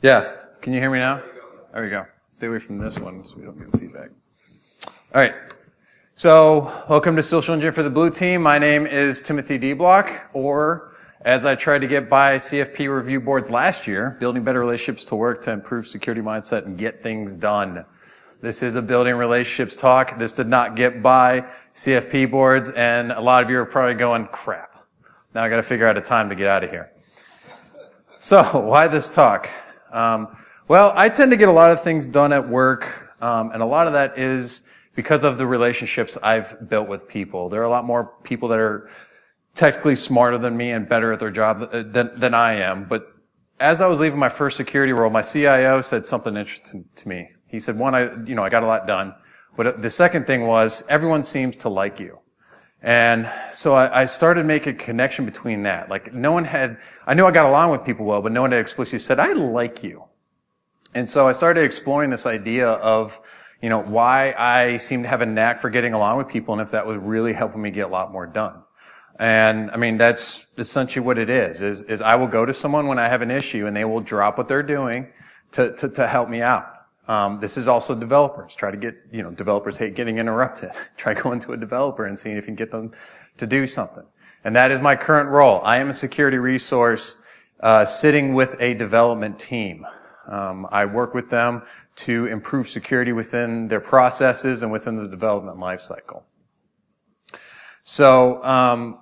Yeah. Can you hear me now? There we go. Stay away from this one so we don't get feedback. All right. So, welcome to Social Engineering for the Blue Team. My name is Timothy D. Block, or as I tried to get by CFP review boards last year, building better relationships to work to improve security mindset and get things done. This is a building relationships talk. This did not get by CFP boards, and a lot of you are probably going, crap. Now I got to figure out a time to get out of here. So, why this talk? Well, I tend to get a lot of things done at work, and a lot of that is because of the relationships I've built with people. There are a lot more people that are technically smarter than me and better at their job than I am. But as I was leaving my first security role, my CIO said something interesting to me. He said, one, I got a lot done. But the second thing was, everyone seems to like you. And so I started making a connection between that. Like, I knew I got along with people well, but no one had explicitly said, I like you. And so I started exploring this idea of, why I seem to have a knack for getting along with people and if that was really helping me get a lot more done. And, that's essentially what it is I will go to someone when I have an issue and they will drop what they're doing to help me out. This is also developers. Try to get, developers hate getting interrupted. Try going to a developer and seeing if you can get them to do something. And that is my current role. I am a security resource, sitting with a development team. I work with them to improve security within their processes and within the development lifecycle. So,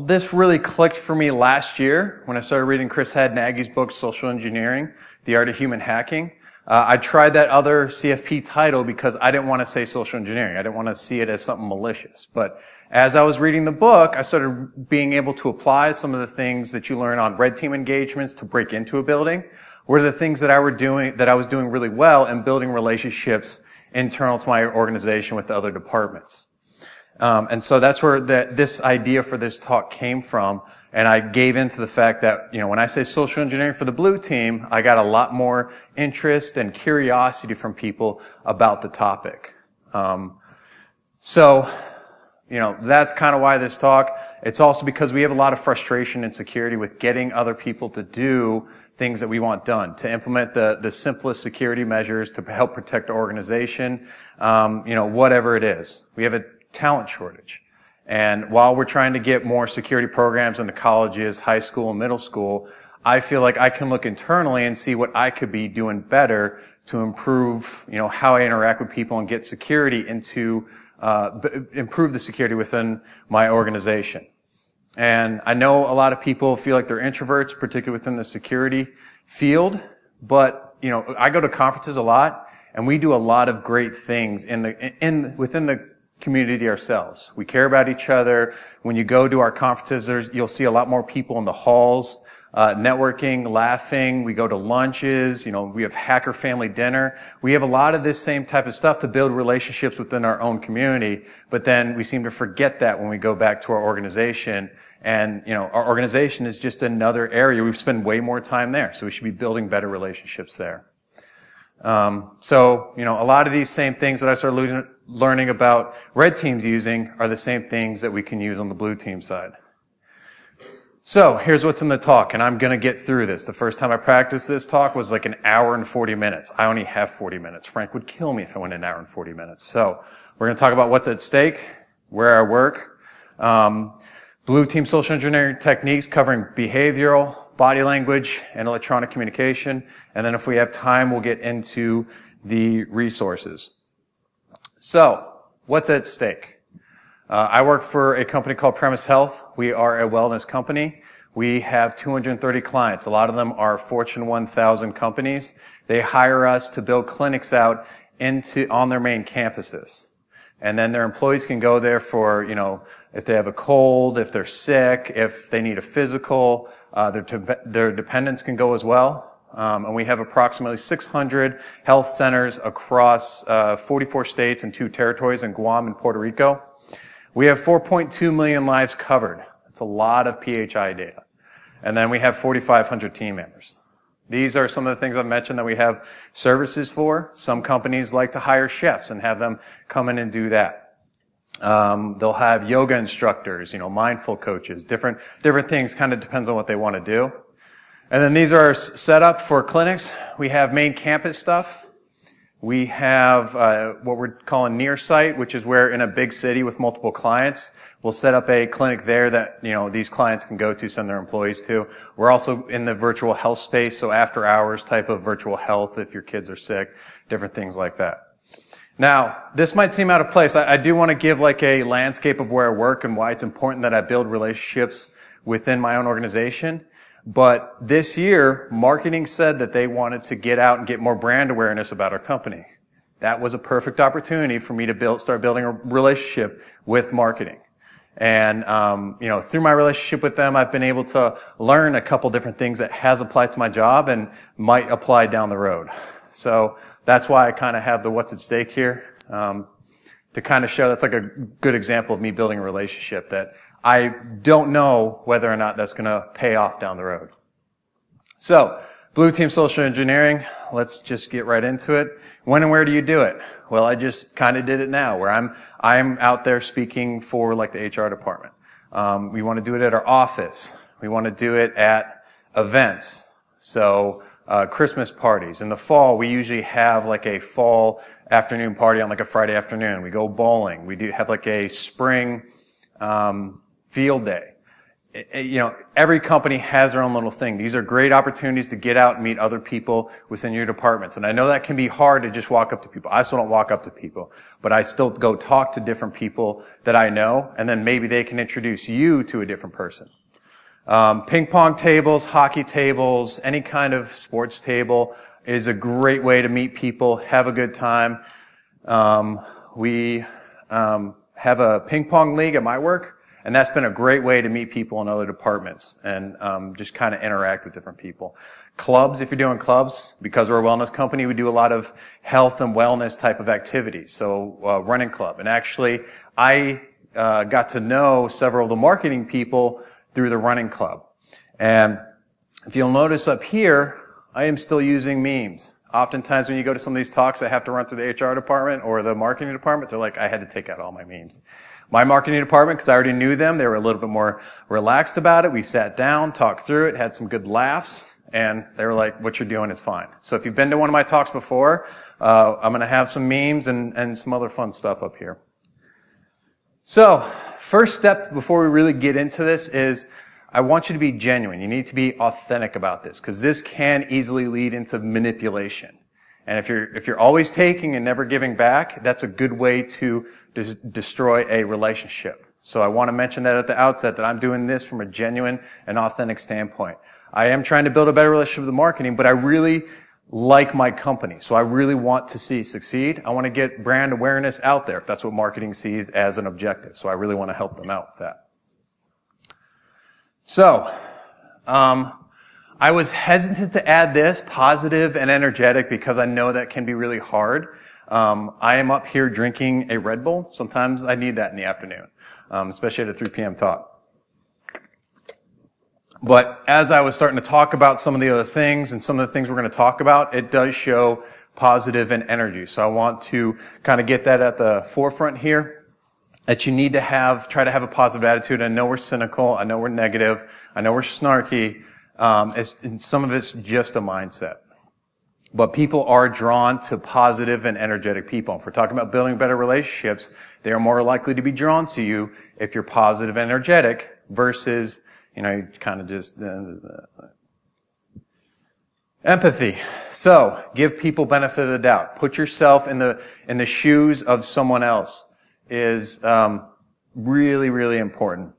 this really clicked for me last year when I started reading Chris Hadnagy's book, Social Engineering, The Art of Human Hacking. I tried that other CFP title because I didn't want to say social engineering. I didn't want to see it as something malicious. But as I was reading the book, I started being able to apply some of the things that you learn on red team engagements to break into a building. Were the things that I was doing really well in building relationships internal to my organization with the other departments. And so that's where this idea for this talk came from. And I gave into the fact that, when I say social engineering for the blue team, I got a lot more interest and curiosity from people about the topic. So, that's kind of why this talk. It's also because we have a lot of frustration and security with getting other people to do things that we want done, to implement the simplest security measures to help protect our organization, whatever it is. We have a talent shortage. And while we're trying to get more security programs into colleges, high school, and middle school, I feel like I can look internally and see what I could be doing better to improve, how I interact with people and get security improve the security within my organization. And I know a lot of people feel like they're introverts, particularly within the security field, but, I go to conferences a lot, and we do a lot of great things within the community ourselves. We care about each other. When you go to our conferences, you'll see a lot more people in the halls, networking, laughing. We go to lunches. We have hacker family dinner. We have a lot of this same type of stuff to build relationships within our own community. But then we seem to forget that when we go back to our organization. And, our organization is just another area. We've spent way more time there. So we should be building better relationships there. So, a lot of these same things that I started learning about red teams using are the same things that we can use on the blue team side. So, here's what's in the talk, and I'm gonna get through this. The first time I practiced this talk was like an hour and 40 minutes. I only have 40 minutes. Frank would kill me if I went an hour and 40 minutes. So, we're gonna talk about what's at stake, where I work, blue team social engineering techniques covering behavioral, body language, and electronic communication. And then if we have time, we'll get into the resources. So, what's at stake? I work for a company called Premise Health. We are a wellness company. We have 230 clients. A lot of them are Fortune 1000 companies. They hire us to build clinics out on their main campuses. And then their employees can go there for, if they have a cold, if they're sick, if they need a physical, their dependents can go as well. And we have approximately 600 health centers across 44 states and 2 territories in Guam and Puerto Rico. We have 4.2 million lives covered. That's a lot of PHI data. And then we have 4,500 team members. These are some of the things I've mentioned that we have services for. Some companies like to hire chefs and have them come in and do that. They'll have yoga instructors, mindful coaches, different things, kind of depends on what they want to do. And then these are set up for clinics. We have main campus stuff. We have what we're calling near site, which is where in a big city with multiple clients, we'll set up a clinic there that, these clients can go to, send their employees to. We're also in the virtual health space, so after hours type of virtual health if your kids are sick, different things like that. Now, this might seem out of place. I do want to give like a landscape of where I work and why it's important that I build relationships within my own organization. But this year, marketing said that they wanted to get out and get more brand awareness about our company. That was a perfect opportunity for me to start building a relationship with marketing. And, through my relationship with them, I've been able to learn a couple different things that has applied to my job and might apply down the road. So that's why I kind of have the what's at stake here, to kind of show that's like a good example of me building a relationship that I don't know whether or not that's going to pay off down the road. So, Blue Team Social Engineering, let's just get right into it. When and where do you do it? Well, I just kind of did it now, where I'm out there speaking for like the HR department. We want to do it at our office. We want to do it at events. So, Christmas parties. In the fall, we usually have like a fall afternoon party on like a Friday afternoon. We go bowling. We do have like a spring, field day. Every company has their own little thing. These are great opportunities to get out and meet other people within your departments. And I know that can be hard to just walk up to people. I still don't walk up to people, but I still go talk to different people that I know, and then maybe they can introduce you to a different person. Ping pong tables, hockey tables, any kind of sports table is a great way to meet people, have a good time. We have a ping pong league at my work. And that's been a great way to meet people in other departments and just kind of interact with different people. Clubs, if you're doing clubs, because we're a wellness company, we do a lot of health and wellness type of activities. So running club. And actually, I got to know several of the marketing people through the running club. And if you'll notice up here, I am still using memes. Oftentimes when you go to some of these talks that have to run through the HR department or the marketing department, they're like, I had to take out all my memes. My marketing department, because I already knew them, they were a little bit more relaxed about it. We sat down, talked through it, had some good laughs, and they were like, what you're doing is fine. So if you've been to one of my talks before, I'm going to have some memes and some other fun stuff up here. So, first step before we really get into this is I want you to be genuine. You need to be authentic about this, because this can easily lead into manipulation. And if you're always taking and never giving back, that's a good way to destroy a relationship. So I want to mention that at the outset, that I'm doing this from a genuine and authentic standpoint. I am trying to build a better relationship with the marketing, but I really like my company. So I really want to see it succeed. I want to get brand awareness out there if that's what marketing sees as an objective. So I really want to help them out with that. So, I was hesitant to add this, positive and energetic, because I know that can be really hard. I am up here drinking a Red Bull. Sometimes I need that in the afternoon, especially at a 3 p.m. talk. But as I was starting to talk about some of the other things and some of the things we're going to talk about, it does show positive and energy. So I want to kind of get that at the forefront here, that you need to try to have a positive attitude. I know we're cynical. I know we're negative. I know we're snarky. And some of it's just a mindset. But people are drawn to positive and energetic people. If we're talking about building better relationships, they are more likely to be drawn to you if you're positive and energetic versus, you kind of just... Empathy. So, give people benefit of the doubt. Put yourself in the shoes of someone else is really, really important.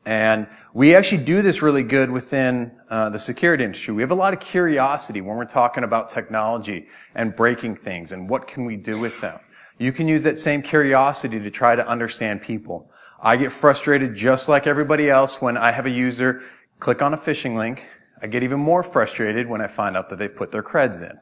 And we actually do this really good within the security industry. We have a lot of curiosity when we're talking about technology and breaking things and what can we do with them. You can use that same curiosity to try to understand people. I get frustrated just like everybody else when I have a user click on a phishing link. I get even more frustrated when I find out that they've put their creds in.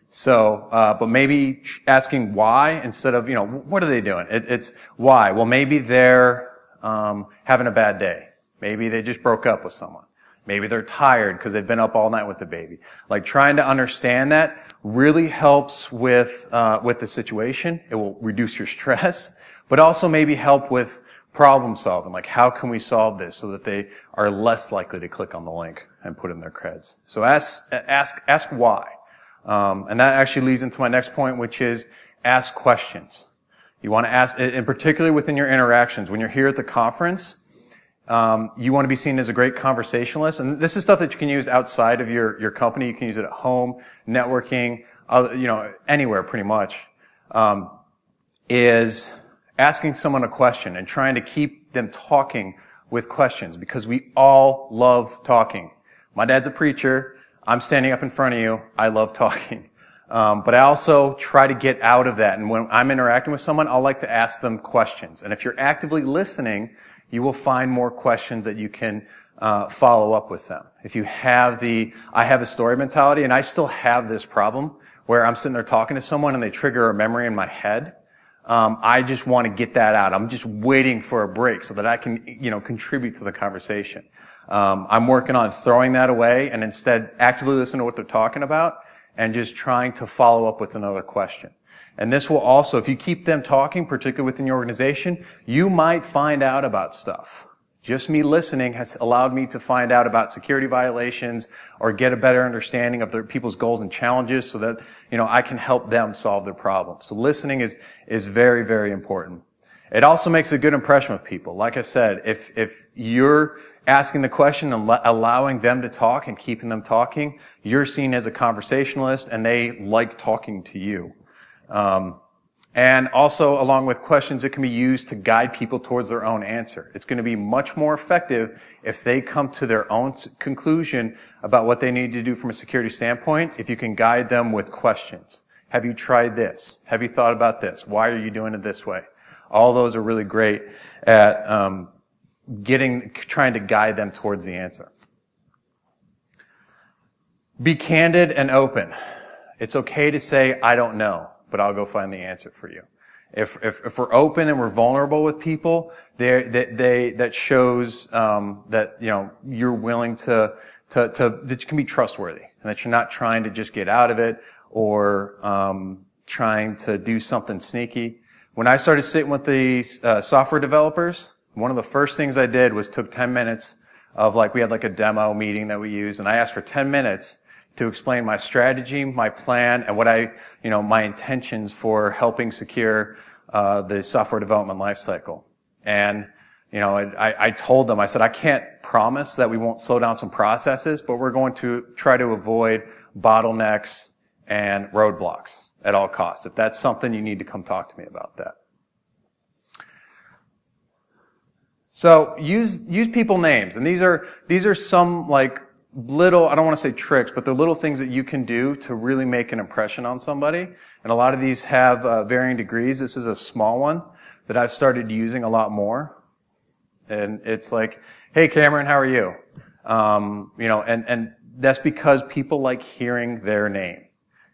So, but maybe asking why instead of, what are they doing? It's why. Well, maybe they're having a bad day. Maybe they just broke up with someone. Maybe they're tired because they've been up all night with the baby. Like trying to understand that really helps with the situation. It will reduce your stress, but also maybe help with problem solving, like how can we solve this so that they are less likely to click on the link and put in their creds. So ask why. And that actually leads into my next point, which is ask questions. You want to ask, and particularly within your interactions, when you're here at the conference, you want to be seen as a great conversationalist. And this is stuff that you can use outside of your company. You can use it at home, networking, anywhere pretty much. Is asking someone a question and trying to keep them talking with questions, because we all love talking. My dad's a preacher. I'm standing up in front of you. I love talking. But I also try to get out of that. And when I'm interacting with someone, I like to ask them questions. And if you're actively listening, you will find more questions that you can follow up with them. If you have I have a story mentality, and I still have this problem where I'm sitting there talking to someone and they trigger a memory in my head. I just want to get that out. I'm just waiting for a break so that I can, contribute to the conversation. I'm working on throwing that away and instead actively listen to what they're talking about and just trying to follow up with another question. And this will also, if you keep them talking, particularly within your organization, you might find out about stuff. Just me listening has allowed me to find out about security violations or get a better understanding of their people's goals and challenges so that, I can help them solve their problems. So listening is very, very important. It also makes a good impression with people. Like I said, if you're asking the question and allowing them to talk and keeping them talking, you're seen as a conversationalist and they like talking to you. And also, along with questions, it can be used to guide people towards their own answer. It's going to be much more effective if they come to their own conclusion about what they need to do from a security standpoint, if you can guide them with questions. Have you tried this? Have you thought about this? Why are you doing it this way? All those are really great at trying to guide them towards the answer. Be candid and open. It's okay to say, I don't know, but I'll go find the answer for you. If we're open and we're vulnerable with people, that shows that you're willing that you can be trustworthy and that you're not trying to just get out of it or trying to do something sneaky. When I started sitting with the software developers, one of the first things I did was took 10 minutes of we had a demo meeting that we used, and I asked for 10 minutes to explain my strategy, my plan, and what my intentions for helping secure the software development lifecycle. And, I told them, I said, I can't promise that we won't slow down some processes, but we're going to try to avoid bottlenecks and roadblocks at all costs. If that's something, you need to come talk to me about that. So use people names, and these are some little, I don't want to say tricks, but they're little things that you can do to really make an impression on somebody. And a lot of these have varying degrees. This is a small one that I've started using a lot more. And it's hey Cameron, how are you? And that's because people like hearing their name.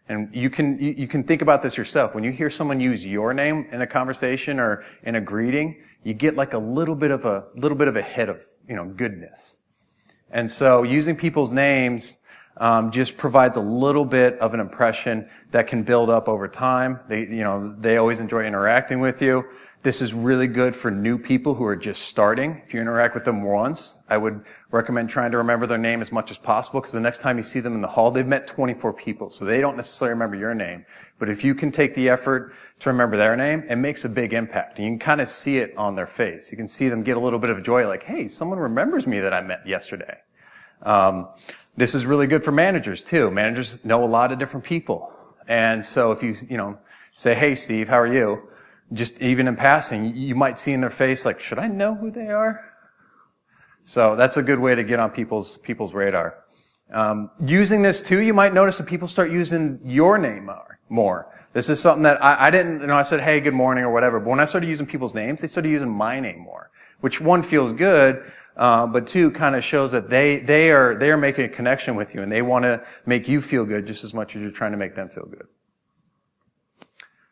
And you can think about this yourself. When you hear someone use your name in a conversation or in a greeting, you get a little bit of a hit of, goodness. And so using people's names just provides a little bit of an impression that can build up over time. They always enjoy interacting with you. This is really good for new people who are just starting. If you interact with them once, I would recommend trying to remember their name as much as possible, because the next time you see them in the hall, they've met 24 people, so they don't necessarily remember your name. But if you can take the effort to remember their name, it makes a big impact. And you can kind of see it on their face. You can see them get a little bit of joy, hey, someone remembers me that I met yesterday. This is really good for managers too. Managers know a lot of different people. And so if you say, hey Steve, how are you? Just even in passing, you might see in their face, should I know who they are? So that's a good way to get on people's radar. Using this too, you might notice that people start using your name more. This is something that I didn't, I said, hey, good morning or whatever, but when I started using people's names, they started using my name more, which one feels good, but two kind of shows that they are making a connection with you and they want to make you feel good just as much as you're trying to make them feel good.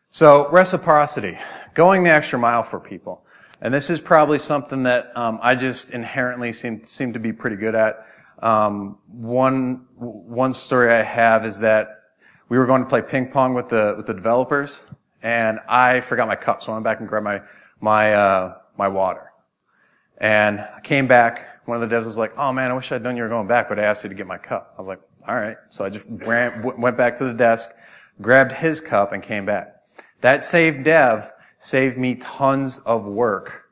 So reciprocity, going the extra mile for people. And this is probably something that I just inherently seem to be pretty good at. One story I have is that we were going to play ping pong with the developers, and I forgot my cup, so I went back and grabbed my water. And I came back. One of the devs was like, oh man, I wish I'd known you were going back, but I asked you to get my cup. I was like, all right. So I just went back to the desk, grabbed his cup, and came back. That saved dev saved me tons of work,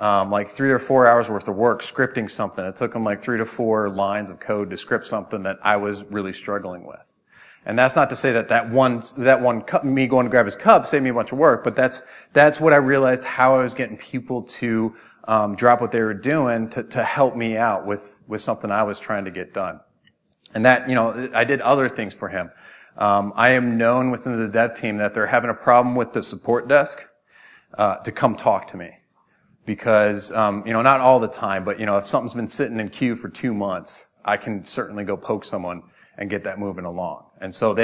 like 3 or 4 hours worth of work scripting something. It took him like 3 to 4 lines of code to script something that I was really struggling with. And that's not to say that one cup, me going to grab his cup, saved me a bunch of work, but that's what I realized, how I was getting people to drop what they were doing to help me out with something I was trying to get done. And that, I did other things for him. I am known within the dev team that they're having a problem with the support desk, to come talk to me. Because, not all the time, but, if something's been sitting in queue for 2 months, I can certainly go poke someone and get that moving along. And so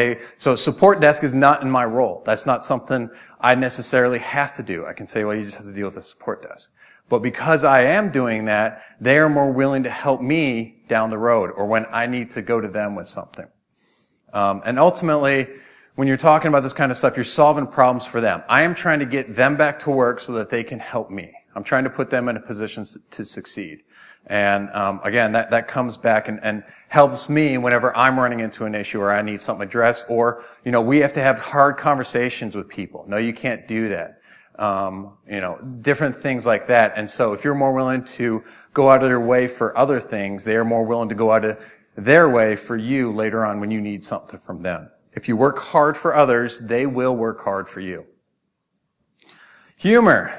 support desk is not in my role. That's not something I necessarily have to do. I can say, well, you just have to deal with the support desk. But because I am doing that, they are more willing to help me down the road or when I need to go to them with something. And ultimately, when you're talking about this kind of stuff, you're solving problems for them. I am trying to get them back to work so that they can help me. I'm trying to put them in a position to succeed. And again, that comes back and helps me whenever I'm running into an issue or I need something addressed, or we have to have hard conversations with people. No, you can't do that. Different things like that. And so if you're more willing to go out of their way for other things, they are more willing to go out of their way for you later on when you need something from them. If you work hard for others, they will work hard for you. Humor.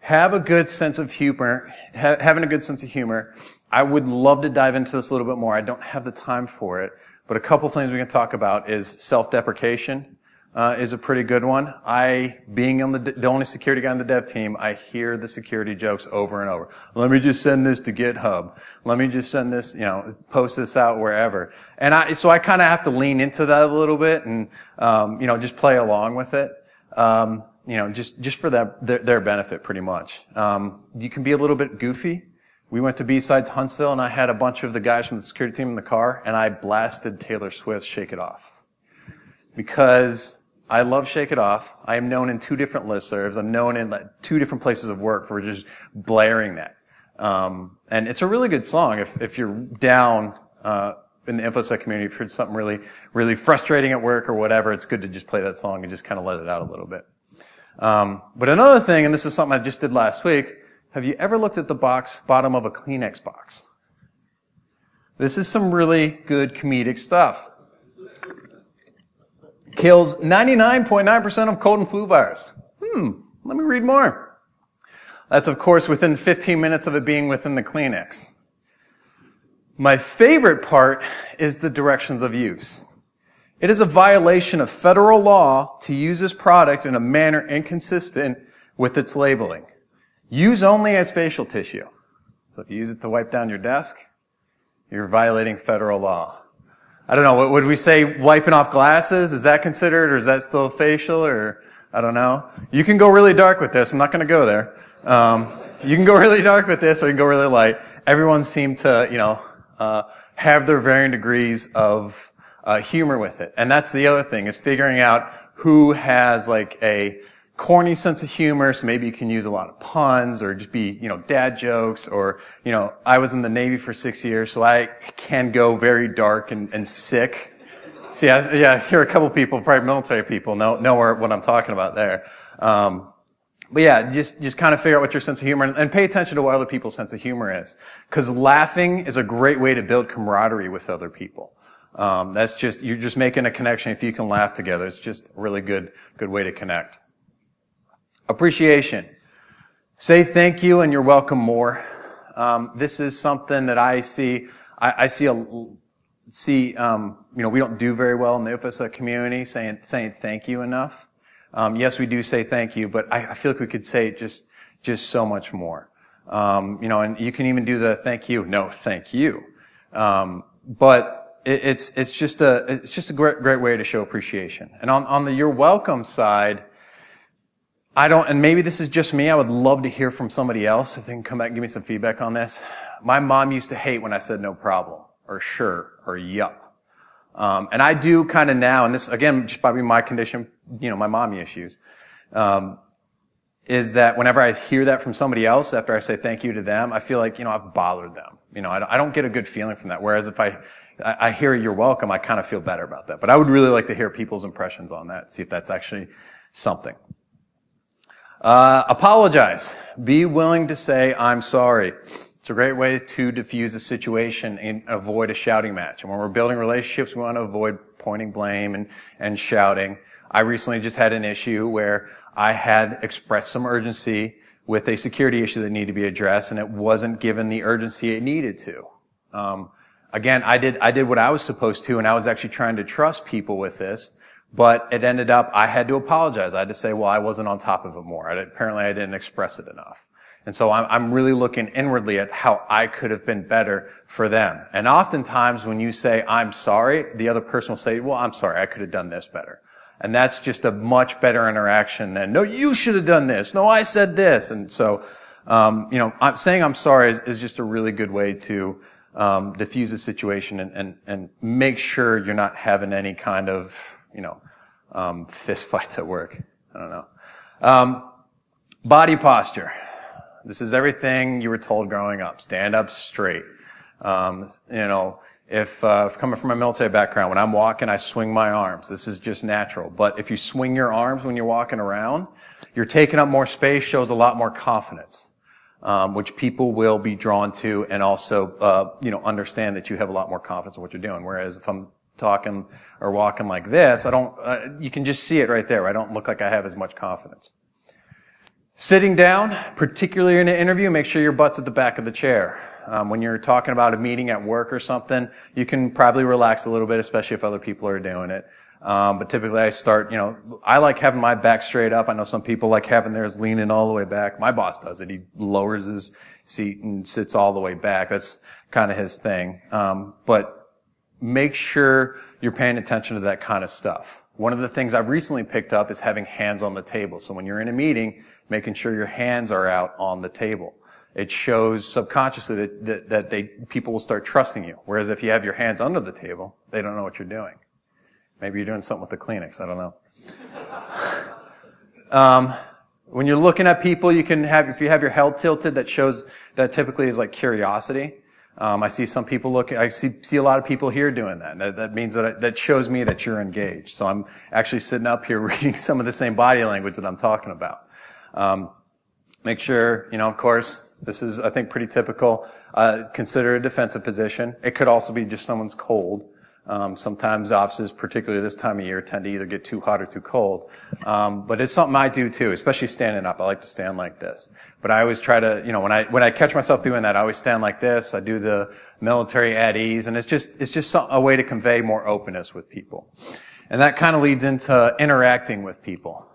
Have a good sense of humor. Having a good sense of humor. I would love to dive into this a little bit more. I don't have the time for it. But a couple things we can talk about is self-deprecation. Is a pretty good one. Being on the only security guy on the dev team, I hear the security jokes over and over. Let me just send this to GitHub. Let me just send this, post this out wherever. And so I kind of have to lean into that a little bit and, just play along with it. Just for their benefit pretty much. You can be a little bit goofy. We went to BSides Huntsville and I had a bunch of the guys from the security team in the car and I blasted Taylor Swift's Shake It Off. Because I love Shake It Off. I am known in 2 different listservs. I'm known in 2 different places of work for just blaring that. And it's a really good song. If you're down, in the InfoSec community, if you've heard something really, really frustrating at work or whatever, it's good to just play that song and just kind of let it out a little bit. But another thing, and this is something I just did last week, have you ever looked at the bottom of a Kleenex box? This is some really good comedic stuff. Kills 99.9% of cold and flu virus. Let me read more. That's, of course, within 15 minutes of it being within the Kleenex. My favorite part is the directions of use. It is a violation of federal law to use this product in a manner inconsistent with its labeling. Use only as facial tissue. So if you use it to wipe down your desk, you're violating federal law. I don't know, what would we say, wiping off glasses? Is that considered, or is that still facial, or I don't know. You can go really dark with this. I'm not going to go there. You can go really dark with this, or you can go really light. Everyone seemed to, have their varying degrees of humor with it. And that's the other thing, is figuring out who has like a corny sense of humor, so maybe you can use a lot of puns or just be, dad jokes, or, I was in the Navy for 6 years, so I can go very dark and sick. See, I hear a couple people, probably military people, know what I'm talking about there. But yeah, just kind of figure out what your sense of humor, and pay attention to what other people's sense of humor is. Because laughing is a great way to build camaraderie with other people. You're just making a connection if you can laugh together. It's just a really good way to connect. Appreciation. Say thank you and you're welcome more. This is something that I see. We don't do very well in the InfoSec community saying thank you enough. Yes, we do say thank you, but I feel like we could say it just so much more. And you can even do the thank you, no, thank you. But it's just a great way to show appreciation. And on the you're welcome side, and maybe this is just me, I would love to hear from somebody else if they can come back and give me some feedback on this. My mom used to hate when I said no problem, or sure, or yup. And I do kind of now, and this, again, just probably my condition, my mommy issues. is that whenever I hear that from somebody else after I say thank you to them, I feel like, I've bothered them. I don't get a good feeling from that. Whereas if I hear you're welcome, I kind of feel better about that. But I would really like to hear people's impressions on that, see if that's actually something. Apologize. Be willing to say, I'm sorry. It's a great way to diffuse a situation and avoid a shouting match. And when we're building relationships, we want to avoid pointing blame and shouting. I recently just had an issue where I had expressed some urgency with a security issue that needed to be addressed, and it wasn't given the urgency it needed to. Again, I did what I was supposed to, and I was actually trying to trust people with this, but it ended up, I had to apologize. I had to say, well, I wasn't on top of it more. Apparently I didn't express it enough. And so I'm really looking inwardly at how I could have been better for them. And oftentimes when you say, I'm sorry, the other person will say, well, I'm sorry, I could have done this better. And that's just a much better interaction than, no, you should have done this. No, I said this. And so, saying I'm sorry is just a really good way to diffuse the situation and make sure you're not having any kind of, fist fights at work. I don't know. Body posture. This is everything you were told growing up. Stand up straight. If coming from a military background, when I'm walking, I swing my arms. This is just natural. But if you swing your arms when you're walking around, you're taking up more space, shows a lot more confidence, which people will be drawn to and also, understand that you have a lot more confidence in what you're doing. Whereas if I'm talking or walking like this, you can just see it right there. I don't look like I have as much confidence. Sitting down, particularly in an interview, make sure your butt's at the back of the chair. When you're talking about a meeting at work or something, you can probably relax a little bit, especially if other people are doing it. But typically I start, I like having my back straight up. I know some people like having theirs leaning all the way back. My boss does it. He lowers his seat and sits all the way back. That's kind of his thing. But make sure you're paying attention to that kind of stuff. One of the things I've recently picked up is having hands on the table. So when you're in a meeting, making sure your hands are out on the table. It shows subconsciously that people will start trusting you. Whereas if you have your hands under the table, they don't know what you're doing. Maybe you're doing something with the Kleenex. I don't know. When you're looking at people, you can have, if you have your head tilted, that shows, that typically is like curiosity. I see some people I see a lot of people here doing that. That means that shows me that you're engaged. So I'm actually sitting up here reading some of the same body language that I'm talking about. Make sure, of course, this is, I think, pretty typical. Consider a defensive position. It could also be just someone's cold. Sometimes offices, particularly this time of year, tend to either get too hot or too cold. But it's something I do too, especially standing up. I like to stand like this. But I always try to, when I catch myself doing that, I always stand like this. I do the military at ease, and it's just a way to convey more openness with people. And that kind of leads into interacting with people.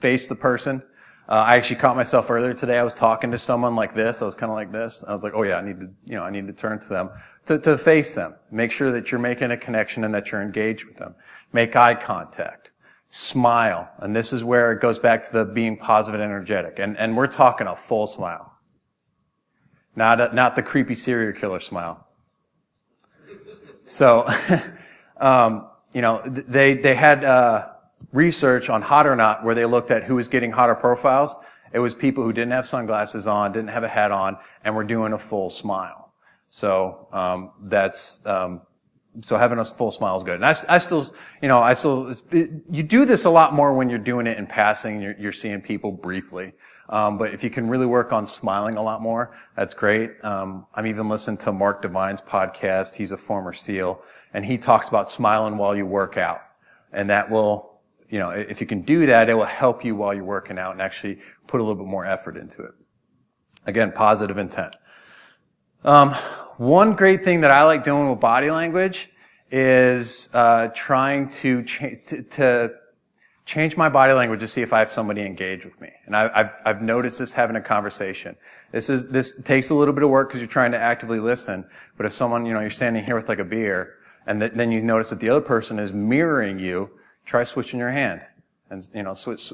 Face the person. I actually caught myself earlier today. I was talking to someone like this. I was kind of like this. I was like, oh yeah, I need to turn to them, to face them. Make sure that you're making a connection and that you're engaged with them. Make eye contact. Smile. And this is where it goes back to the being positive and energetic. And we're talking a full smile. Not the creepy serial killer smile. So, they had, research on Hot or Not where they looked at who was getting hotter profiles. It was people who didn't have sunglasses on, didn't have a hat on, and were doing a full smile. So, so having a full smile is good. And you do this a lot more when you're doing it in passing, you're seeing people briefly. But if you can really work on smiling a lot more, that's great. I'm even listening to Mark Devine's podcast. He's a former SEAL, and he talks about smiling while you work out. And that will, if you can do that, it will help you while you're working out and actually put a little bit more effort into it. Again, positive intent. One great thing that I like doing with body language is trying to change my body language to see if I have somebody engaged with me. And I've noticed this having a conversation. This takes a little bit of work because you're trying to actively listen. But if someone, you're standing here with like a beer, and then you notice that the other person is mirroring you, try switching your hand. And, switch,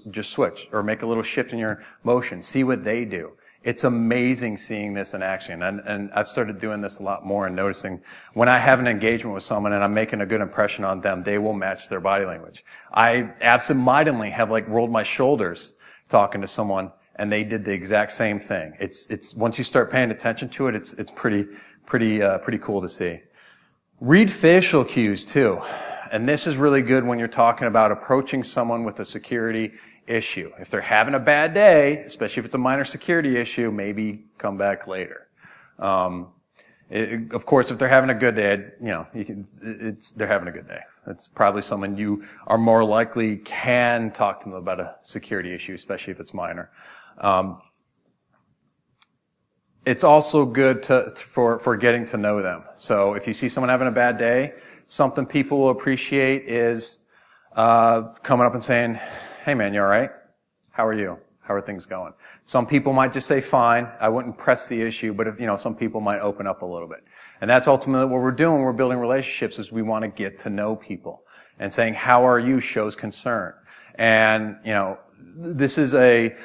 or make a little shift in your motion. See what they do. It's amazing seeing this in action. And I've started doing this a lot more and noticing when I have an engagement with someone and I'm making a good impression on them, they will match their body language. I absentmindedly have like rolled my shoulders talking to someone and they did the exact same thing. It's once you start paying attention to it, it's pretty cool to see. Read facial cues too. And this is really good when you're talking about approaching someone with a security issue. If they're having a bad day, especially if it's a minor security issue, maybe come back later. Of course, if they're having a good day, they're having a good day. It's probably someone you are more likely can talk to them about a security issue, especially if it's minor. It's also good for getting to know them. So if you see someone having a bad day, something people will appreciate is coming up and saying, "Hey man, you all right? How are you? How are things going?" Some people might just say fine. I wouldn't press the issue, but some people might open up a little bit. And that's ultimately what we're doing when we're building relationships is we want to get to know people. And saying how are you shows concern. And this is a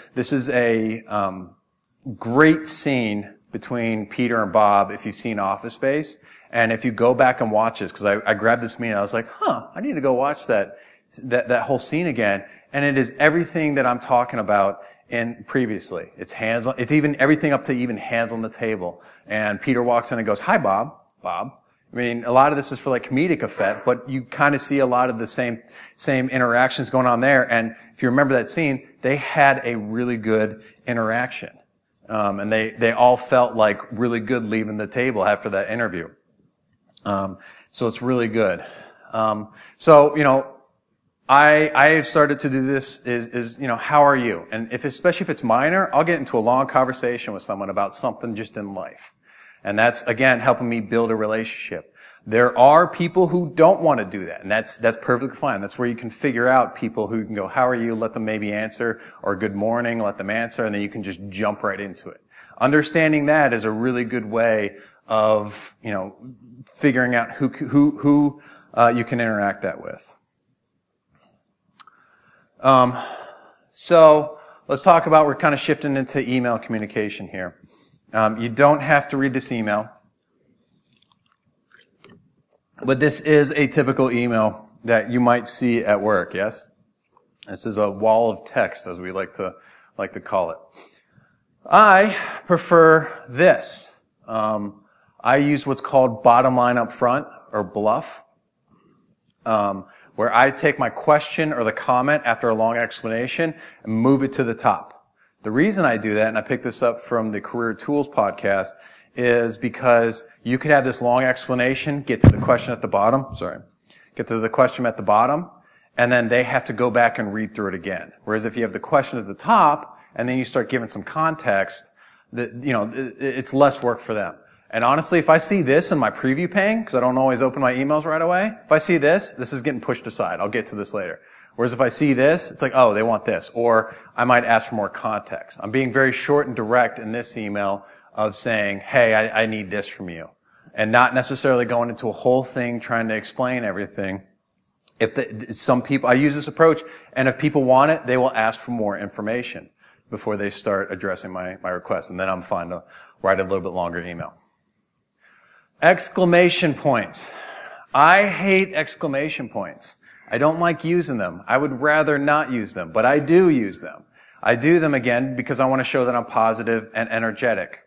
great scene between Peter and Bob if you've seen Office Space. And if you go back and watch this, because I grabbed this meeting, I was like, I need to go watch that whole scene again. And it is everything that I'm talking about in previously. It's hands on, it's even everything up to even hands on the table. And Peter walks in and goes, "Hi, Bob." Bob. I mean, a lot of this is for like comedic effect, but you kind of see a lot of the same interactions going on there. And if you remember that scene, they had a really good interaction. And they all felt like really good leaving the table after that interview. So it's really good. I have started to do this is how are you? And especially if it's minor, I'll get into a long conversation with someone about something just in life. And that's, again, helping me build a relationship. There are people who don't want to do that, and that's perfectly fine. That's where you can figure out people who can go, "How are you?" Let them maybe answer, or "Good morning," let them answer, and then you can just jump right into it. Understanding that is a really good way of, figuring out who you can interact that with. So let's talk about, we're kind of shifting into email communication here. You don't have to read this email, but this is a typical email that you might see at work, yes? This is a wall of text, as we like to call it. I prefer this. I use what's called bottom line up front, or bluff, where I take my question or the comment after a long explanation and move it to the top. The reason I do that, and I picked this up from the Career Tools podcast, is because you could have this long explanation, get to the question at the bottom, and then they have to go back and read through it again. Whereas if you have the question at the top, and then you start giving some context, it's less work for them. And honestly, if I see this in my preview pane, because I don't always open my emails right away, if I see this is getting pushed aside. I'll get to this later. Whereas if I see this, it's like, oh, they want this. Or I might ask for more context. I'm being very short and direct in this email of saying, hey, I need this from you. And not necessarily going into a whole thing trying to explain everything. Some people, I use this approach, and if people want it, they will ask for more information before they start addressing my request. And then I'm fine to write a little bit longer email. Exclamation points. I hate exclamation points. I don't like using them. I would rather not use them, but I do use them. I do them again because I want to show that I'm positive and energetic.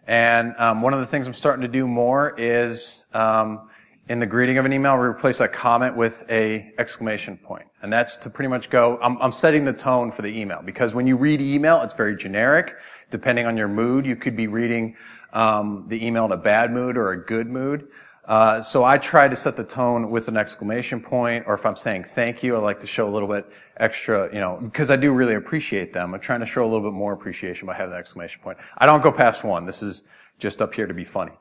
And one of the things I'm starting to do more is in the greeting of an email, we replace a comment with a exclamation point. And that's to pretty much go, I'm setting the tone for the email. Because when you read email, it's very generic. Depending on your mood, you could be reading the email in a bad mood or a good mood. So I try to set the tone with an exclamation point, or if I'm saying thank you, I like to show a little bit extra, because I do really appreciate them. I'm trying to show a little bit more appreciation by having an exclamation point. I don't go past one. This is just up here to be funny.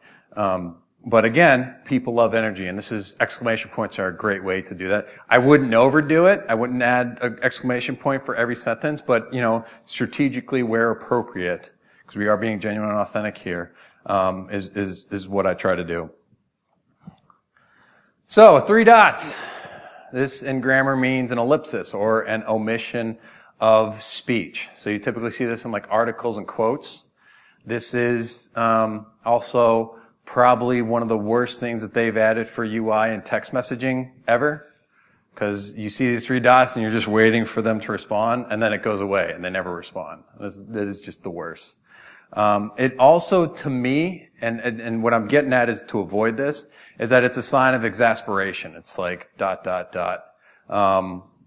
But again, people love energy, and exclamation points are a great way to do that. I wouldn't overdo it. I wouldn't add an exclamation point for every sentence, but, strategically where appropriate, because we are being genuine and authentic here, is what I try to do. So, 3 dots. This in grammar means an ellipsis or an omission of speech. So you typically see this in like articles and quotes. This is also probably one of the worst things that they've added for UI and text messaging ever. Because you see these three dots and you're just waiting for them to respond, and then it goes away and they never respond. That is just the worst. It also, to me, and what I'm getting at is to avoid this, is that it's a sign of exasperation. It's like ...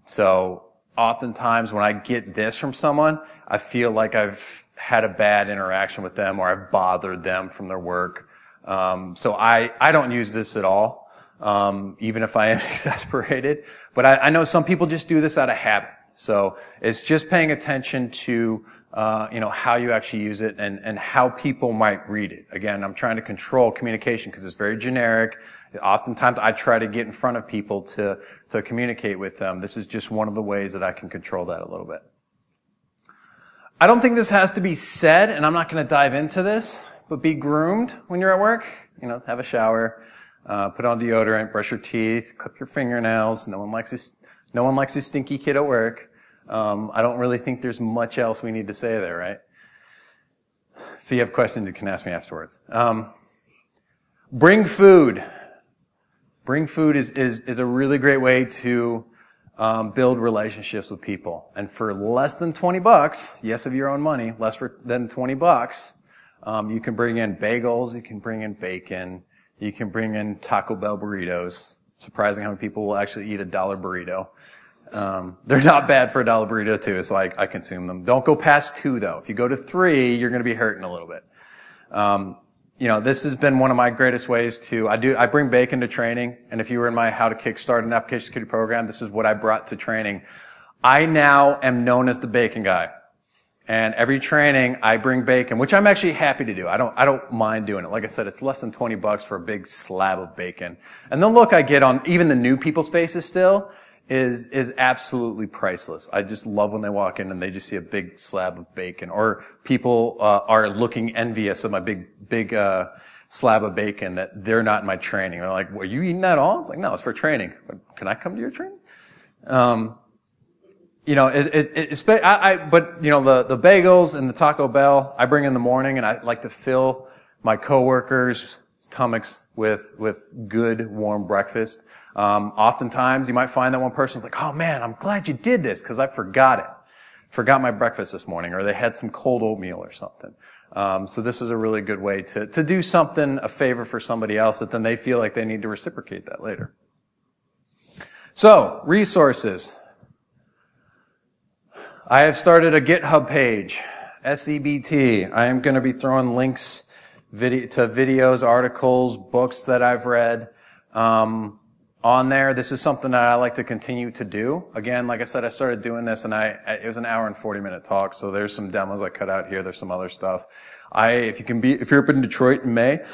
So oftentimes when I get this from someone, I feel like I've had a bad interaction with them or I've bothered them from their work. So I don't use this at all, even if I am exasperated. But I know some people just do this out of habit. So it's just paying attention to how you actually use it and how people might read it. Again, I'm trying to control communication because it's very generic. Oftentimes I try to get in front of people to communicate with them. This is just one of the ways that I can control that a little bit. I don't think this has to be said, and I'm not going to dive into this, but be groomed when you're at work. Have a shower, put on deodorant, brush your teeth, clip your fingernails. No one likes a stinky kid at work. I don't really think there's much else we need to say there, right? If you have questions, you can ask me afterwards. Bring food. Bring food is a really great way to build relationships with people. And for less than $20, yes, of your own money, less than $20, you can bring in bagels, you can bring in bacon, you can bring in Taco Bell burritos. Surprising how many people will actually eat a $1 burrito. They're not bad for a $1 burrito too, so I consume them. Don't go past 2 though. If you go to 3, you're going to be hurting a little bit. This has been one of my greatest ways I bring bacon to training, and if you were in my How to Kickstart an Application Security program, this is what I brought to training. I now am known as the bacon guy. And every training, I bring bacon, which I'm actually happy to do. I don't mind doing it. Like I said, it's less than $20 for a big slab of bacon. And the look I get on even the new people's faces still is absolutely priceless. I just love when they walk in and they just see a big slab of bacon. Or people are looking envious of my big slab of bacon that they're not in my training. They're like, "Are you eating that all?" It's like, "No, it's for training." But can I come to your training? The bagels and the Taco Bell I bring in the morning, and I like to fill my coworkers' stomachs with good warm breakfast. Oftentimes you might find that one person's like, "Oh man, I'm glad you did this because I forgot my breakfast this morning," or they had some cold oatmeal or something. So this is a really good way to do a favor for somebody else that then they feel like they need to reciprocate that later. So, resources. I have started a GitHub page, SEBT. I am going to be throwing links to videos, articles, books that I've read on there. This is something that I like to continue to do. Again, like I said, I started doing this, and it was an hour and 40-minute talk, so there's some demos I cut out here. There's some other stuff. If you're up in Detroit in May,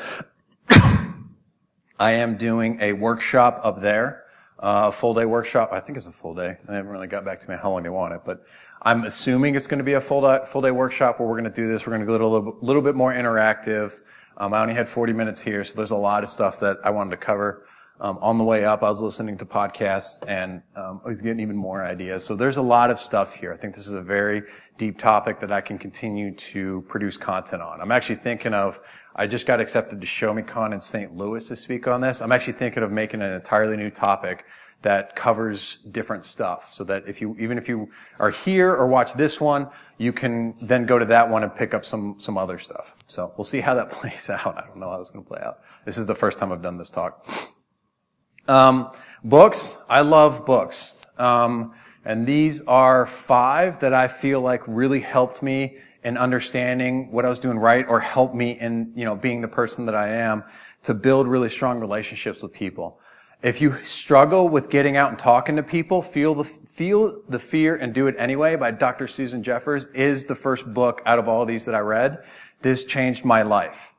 I am doing a workshop up there. A full-day workshop. I think it's a full day. They haven't really got back to me how long they want it, but I'm assuming it's going to be a full-day workshop where we're going to do this. We're going to go a little bit more interactive. I only had 40 minutes here, so there's a lot of stuff that I wanted to cover. On the way up, I was listening to podcasts, and I was getting even more ideas. So there's a lot of stuff here. I think this is a very deep topic that I can continue to produce content on. I'm actually thinking I just got accepted to ShowMeCon in St. Louis to speak on this. I'm actually thinking of making an entirely new topic that covers different stuff, so that even if you are here or watch this one, you can then go to that one and pick up some other stuff. So we'll see how that plays out. I don't know how that's going to play out. This is the first time I've done this talk. Books. I love books. And these are 5 that I feel like really helped me in understanding what I was doing right, or helped me in, being the person that I am, to build really strong relationships with people. If you struggle with getting out and talking to people, Feel the Fear and Do It Anyway by Dr. Susan Jeffers is the first book out of all these that I read. This changed my life.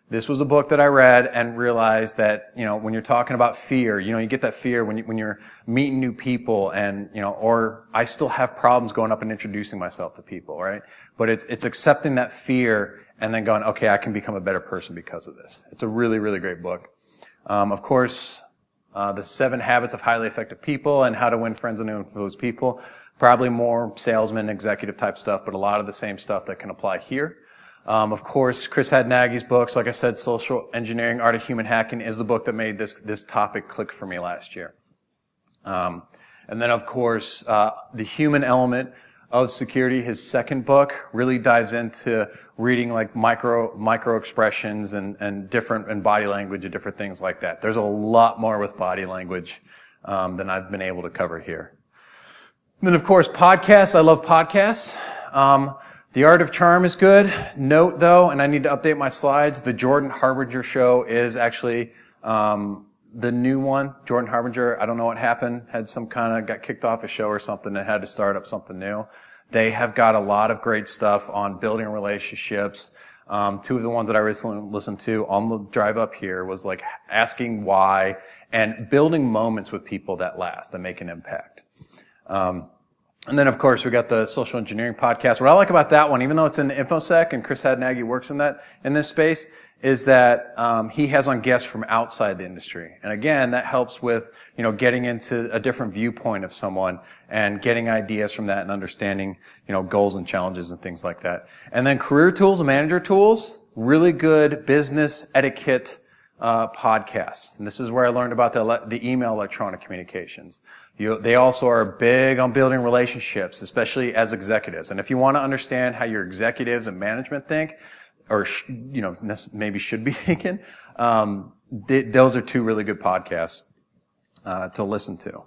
This was a book that I read and realized that, when you're talking about fear, you get that fear when you're meeting new people, and, or I still have problems going up and introducing myself to people, right? But it's accepting that fear and then going, okay, I can become a better person because of this. It's a really, really great book. Of course, The 7 Habits of Highly Effective People and How to Win Friends and Influence People. Probably more salesman, executive type stuff, but a lot of the same stuff that can apply here. Of course, Chris Hadnagy's books, like I said, Social Engineering, Art of Human Hacking is the book that made this topic click for me last year. And then, of course, The Human Element of Security, his second book, really dives into reading like micro expressions and body language and different things like that. There's a lot more with body language than I've been able to cover here. And then, of course, podcasts. I love podcasts. The Art of Charm is good. Note, though, and I need to update my slides, the Jordan Harbinger show is actually the new one. Jordan Harbinger, I don't know what happened, got kicked off a show or something and had to start up something new. They have got a lot of great stuff on building relationships. Two of the ones that I recently listened to on the drive up here was like asking why and building moments with people that last and make an impact. And then, of course, we got the Social Engineering podcast. What I like about that one, even though it's in InfoSec and Chris Hadnagy works in this space, is that he has on guests from outside the industry. And again, that helps with, getting into a different viewpoint of someone and getting ideas from that and understanding, goals and challenges and things like that. And then Career Tools and Manager Tools, really good business etiquette podcasts. And this is where I learned about the email electronic communications. They also are big on building relationships, especially as executives. And if you want to understand how your executives and management think, or maybe should be thinking, those are two really good podcasts to listen to.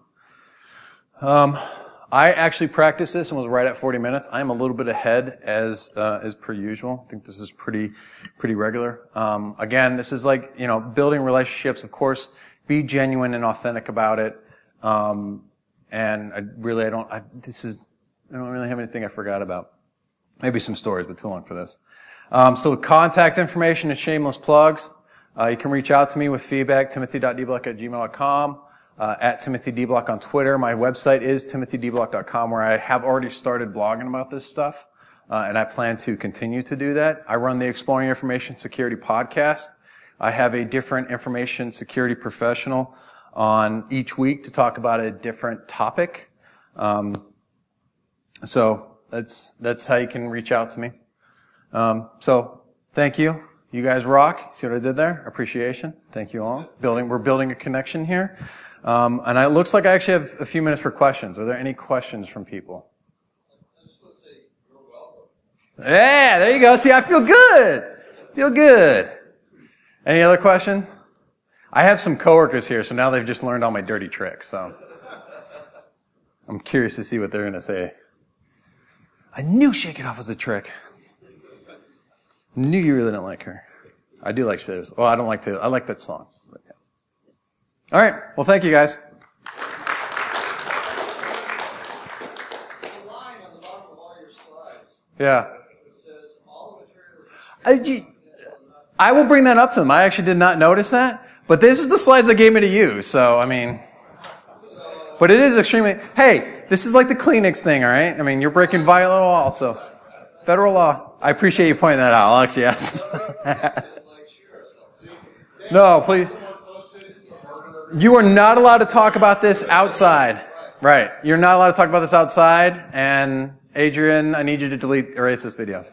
I actually practiced this and was right at 40 minutes. I'm a little bit ahead as per usual. I think this is pretty regular. Again, this is like, building relationships, of course, be genuine and authentic about it. And I don't really have anything I forgot about. Maybe some stories, but too long for this. So contact information and shameless plugs. You can reach out to me with feedback, timothy.dblock@gmail.com. At Timothy D. Block on Twitter. My website is timothydblock.com, where I have already started blogging about this stuff, and I plan to continue to do that. I run the Exploring Information Security podcast. I have a different information security professional on each week to talk about a different topic. So that's how you can reach out to me. So thank you. You guys rock. See what I did there? Appreciation. Thank you all. We're building a connection here. And it looks like I actually have a few minutes for questions. Are there any questions from people? I just want to say you're welcome. Yeah, there you go. See, I feel good. Any other questions? I have some coworkers here, so now they've just learned all my dirty tricks. So I'm curious to see what they're going to say. I knew Shake It Off was a trick. Knew you really didn't like her. I do like Shakers. Oh, I like that song. But, yeah. All right. Well, thank you, guys. The line on the bottom of all your slides. Yeah. It says all materials. I will bring that up to them. I actually did not notice that, but this is the slides they gave me to use. So, I mean, but it is extremely. Hey, this is like the Kleenex thing, all right? I mean, you're breaking violent law, also. Federal law. I appreciate you pointing that out. I'll actually ask. No, please. You are not allowed to talk about this outside. Right. You're not allowed to talk about this outside. And Adrian, I need you to erase this video.